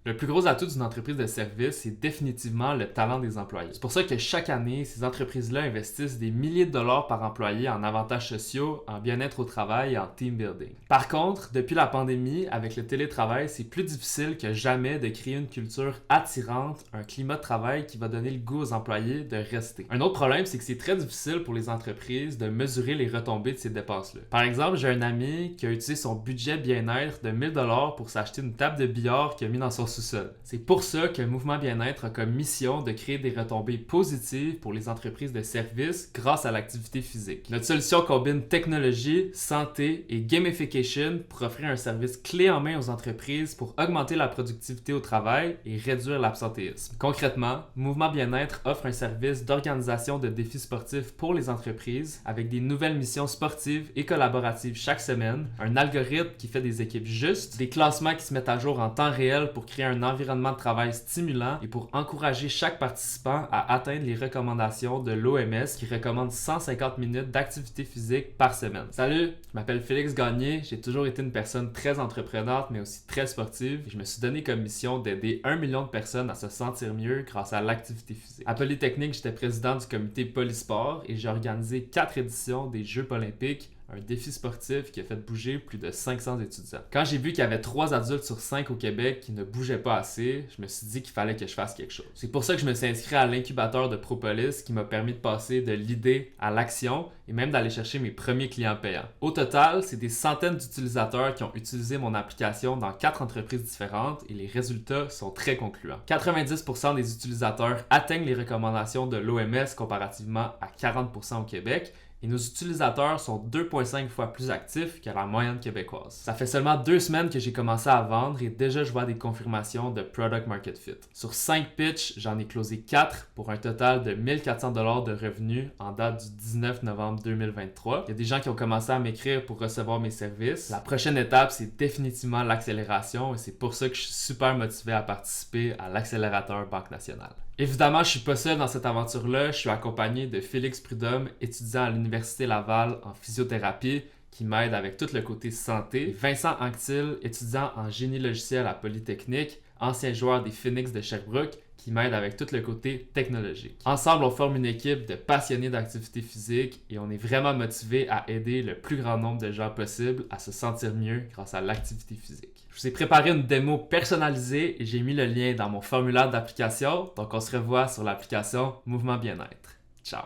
Le plus gros atout d'une entreprise de service, c'est définitivement le talent des employés. C'est pour ça que chaque année, ces entreprises-là investissent des milliers de dollars par employé en avantages sociaux, en bien-être au travail et en team building. Par contre, depuis la pandémie, avec le télétravail, c'est plus difficile que jamais de créer une culture attirante, un climat de travail qui va donner le goût aux employés de rester. Un autre problème, c'est que c'est très difficile pour les entreprises de mesurer les retombées de ces dépenses-là. Par exemple, j'ai un ami qui a utilisé son budget bien-être de 1000 dollars pour s'acheter une table de billard qu'il a mis dans son sous-sol. C'est pour ça que Mouvement Bien-être a comme mission de créer des retombées positives pour les entreprises de services grâce à l'activité physique. Notre solution combine technologie, santé et gamification pour offrir un service clé en main aux entreprises pour augmenter la productivité au travail et réduire l'absentéisme. Concrètement, Mouvement Bien-être offre un service d'organisation de défis sportifs pour les entreprises avec des nouvelles missions sportives et collaboratives chaque semaine, un algorithme qui fait des équipes justes, des classements qui se mettent à jour en temps réel pour créer un environnement de travail stimulant et pour encourager chaque participant à atteindre les recommandations de l'OMS qui recommande 150 minutes d'activité physique par semaine. Salut, je m'appelle Félix Gagné, j'ai toujours été une personne très entreprenante mais aussi très sportive et je me suis donné comme mission d'aider 1 million de personnes à se sentir mieux grâce à l'activité physique. À Polytechnique, j'étais président du comité Polysport et j'ai organisé 4 éditions des Jeux olympiques, un défi sportif qui a fait bouger plus de 500 étudiants. Quand j'ai vu qu'il y avait 3 adultes sur 5 au Québec qui ne bougeaient pas assez, je me suis dit qu'il fallait que je fasse quelque chose. C'est pour ça que je me suis inscrit à l'incubateur de Propolis qui m'a permis de passer de l'idée à l'action et même d'aller chercher mes premiers clients payants. Au total, c'est des centaines d'utilisateurs qui ont utilisé mon application dans 4 entreprises différentes et les résultats sont très concluants. 90% des utilisateurs atteignent les recommandations de l'OMS comparativement à 40% au Québec. Et nos utilisateurs sont 2,5 fois plus actifs que la moyenne québécoise. Ça fait seulement 2 semaines que j'ai commencé à vendre et déjà je vois des confirmations de Product Market Fit. Sur 5 pitches, j'en ai closé 4 pour un total de 1400 $ de revenus en date du 19 novembre 2023. Il y a des gens qui ont commencé à m'écrire pour recevoir mes services. La prochaine étape, c'est définitivement l'accélération et c'est pour ça que je suis super motivé à participer à l'accélérateur Banque Nationale. Évidemment, je suis pas seul dans cette aventure-là. Je suis accompagné de Félix Prudhomme, étudiant à l'Université Laval en physiothérapie, qui m'aide avec tout le côté santé. Et Vincent Anctil, étudiant en génie logiciel à Polytechnique, ancien joueur des Phoenix de Sherbrooke, qui m'aide avec tout le côté technologique. Ensemble, on forme une équipe de passionnés d'activité physique et on est vraiment motivés à aider le plus grand nombre de gens possible à se sentir mieux grâce à l'activité physique. Je vous ai préparé une démo personnalisée et j'ai mis le lien dans mon formulaire d'application, donc on se revoit sur l'application Mouvement Bien-être. Ciao!